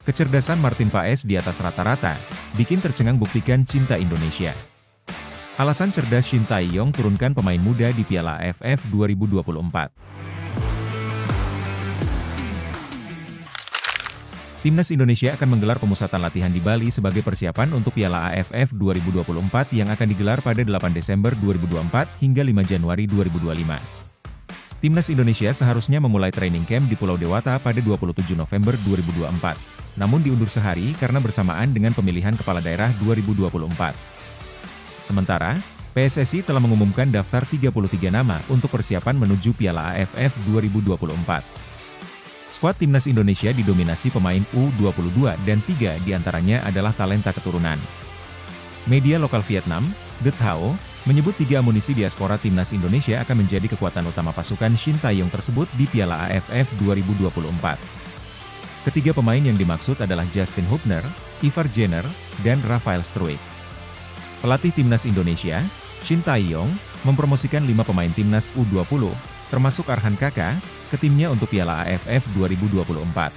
Kecerdasan Martin Paes di atas rata-rata, bikin tercengang buktikan cinta Indonesia. Alasan cerdas Shin Tae-yong turunkan pemain muda di Piala AFF 2024. Timnas Indonesia akan menggelar pemusatan latihan di Bali sebagai persiapan untuk Piala AFF 2024 yang akan digelar pada 8 Desember 2024 hingga 5 Januari 2025. Timnas Indonesia seharusnya memulai training camp di Pulau Dewata pada 27 November 2024, namun diundur sehari karena bersamaan dengan pemilihan kepala daerah 2024. Sementara, PSSI telah mengumumkan daftar 33 nama untuk persiapan menuju Piala AFF 2024. Skuad Timnas Indonesia didominasi pemain U22 dan 3 diantaranya adalah talenta keturunan. Media lokal Vietnam, The Thao, menyebut 3 amunisi diaspora Timnas Indonesia akan menjadi kekuatan utama pasukan Shin Tae-yong tersebut di Piala AFF 2024. Ketiga pemain yang dimaksud adalah Justin Hubner, Ivar Jenner, dan Rafael Struijk. Pelatih Timnas Indonesia, Shin Tae-yong, mempromosikan 5 pemain Timnas U20, termasuk Arhan Kaka, ke timnya untuk Piala AFF 2024.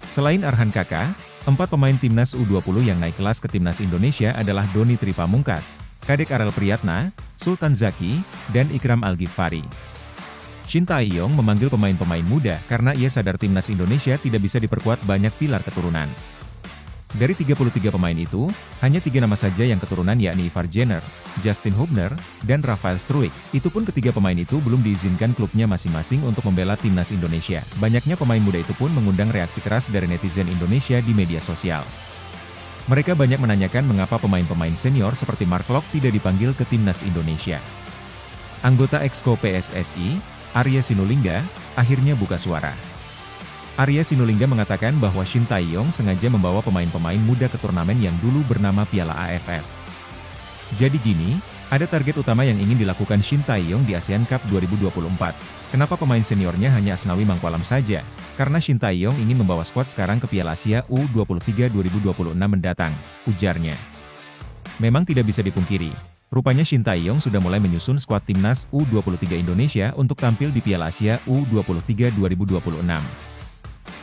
Selain Arhan Kaka, 4 pemain Timnas U20 yang naik kelas ke Timnas Indonesia adalah Doni Tripamungkas, Kadek Arel Priyatna, Sultan Zaki, dan Ikram Al-Ghifari. Shin Tae-yong memanggil pemain-pemain muda karena ia sadar Timnas Indonesia tidak bisa diperkuat banyak pilar keturunan. Dari 33 pemain itu, hanya 3 nama saja yang keturunan yakni Ivar Jenner, Justin Hubner, dan Rafael Struijk. Itu pun ketiga pemain itu belum diizinkan klubnya masing-masing untuk membela Timnas Indonesia. Banyaknya pemain muda itu pun mengundang reaksi keras dari netizen Indonesia di media sosial. Mereka banyak menanyakan mengapa pemain-pemain senior seperti Mark Klok tidak dipanggil ke Timnas Indonesia. Anggota Exco PSSI, Arya Sinulinga, akhirnya buka suara. Arya Sinulinga mengatakan bahwa Shin Tae-yong sengaja membawa pemain-pemain muda ke turnamen yang dulu bernama Piala AFF. Jadi gini, ada target utama yang ingin dilakukan Shin Tae-yong di ASEAN Cup 2024. Kenapa pemain seniornya hanya Asnawi Mangkualam saja? Karena Shin Tae-yong ingin membawa skuad sekarang ke Piala Asia U23 2026 mendatang, ujarnya. Memang tidak bisa dipungkiri, rupanya Shin Tae-yong sudah mulai menyusun skuad Timnas U23 Indonesia untuk tampil di Piala Asia U23 2026.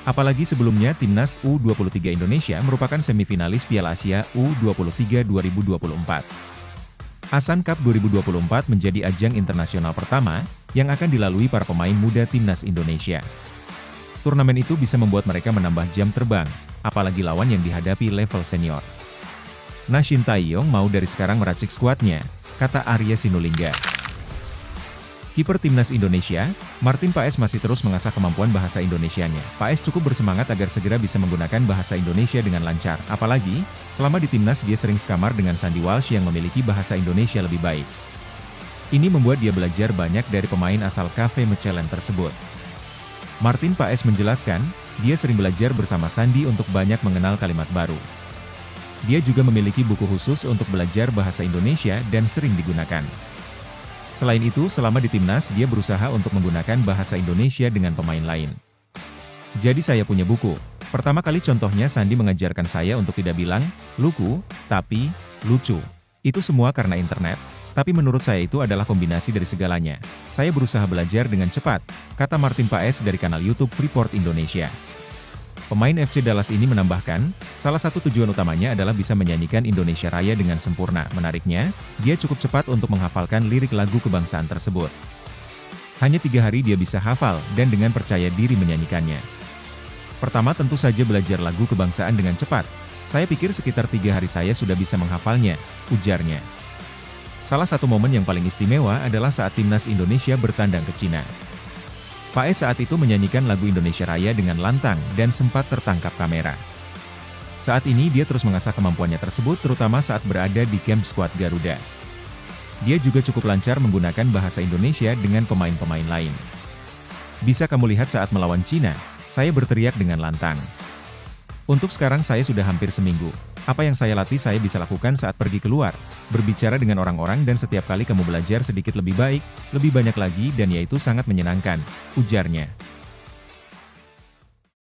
Apalagi sebelumnya Timnas U23 Indonesia merupakan semifinalis Piala Asia U23 2024. ASEAN Cup 2024 menjadi ajang internasional pertama yang akan dilalui para pemain muda Timnas Indonesia. Turnamen itu bisa membuat mereka menambah jam terbang, apalagi lawan yang dihadapi level senior. Nah, Shin Tae-yong mau dari sekarang meracik skuadnya, kata Arya Sinulinga. Kiper Timnas Indonesia, Martin Paes masih terus mengasah kemampuan bahasa Indonesianya. Paes cukup bersemangat agar segera bisa menggunakan bahasa Indonesia dengan lancar. Apalagi, selama di Timnas dia sering sekamar dengan Sandy Walsh yang memiliki bahasa Indonesia lebih baik. Ini membuat dia belajar banyak dari pemain asal Cafe Mechelen tersebut. Martin Paes menjelaskan, dia sering belajar bersama Sandy untuk banyak mengenal kalimat baru. Dia juga memiliki buku khusus untuk belajar bahasa Indonesia dan sering digunakan. Selain itu, selama di Timnas, dia berusaha untuk menggunakan bahasa Indonesia dengan pemain lain. Jadi saya punya buku. Pertama kali contohnya Sandy mengajarkan saya untuk tidak bilang, luku, tapi, lucu. Itu semua karena internet, tapi menurut saya itu adalah kombinasi dari segalanya. Saya berusaha belajar dengan cepat, kata Martin Paes dari kanal YouTube Freeport Indonesia. Pemain FC Dallas ini menambahkan, salah satu tujuan utamanya adalah bisa menyanyikan Indonesia Raya dengan sempurna. Menariknya, dia cukup cepat untuk menghafalkan lirik lagu kebangsaan tersebut. Hanya 3 hari dia bisa hafal, dan dengan percaya diri menyanyikannya. Pertama tentu saja belajar lagu kebangsaan dengan cepat. Saya pikir sekitar 3 hari saya sudah bisa menghafalnya, ujarnya. Salah satu momen yang paling istimewa adalah saat Timnas Indonesia bertandang ke Cina. Paes saat itu menyanyikan lagu Indonesia Raya dengan lantang dan sempat tertangkap kamera. Saat ini dia terus mengasah kemampuannya tersebut terutama saat berada di camp skuad Garuda. Dia juga cukup lancar menggunakan bahasa Indonesia dengan pemain-pemain lain. Bisa kamu lihat saat melawan Cina, saya berteriak dengan lantang. Untuk sekarang saya sudah hampir seminggu. Apa yang saya latih saya bisa lakukan saat pergi keluar, berbicara dengan orang-orang dan setiap kali kamu belajar sedikit lebih baik, lebih banyak lagi dan yaitu sangat menyenangkan, ujarnya.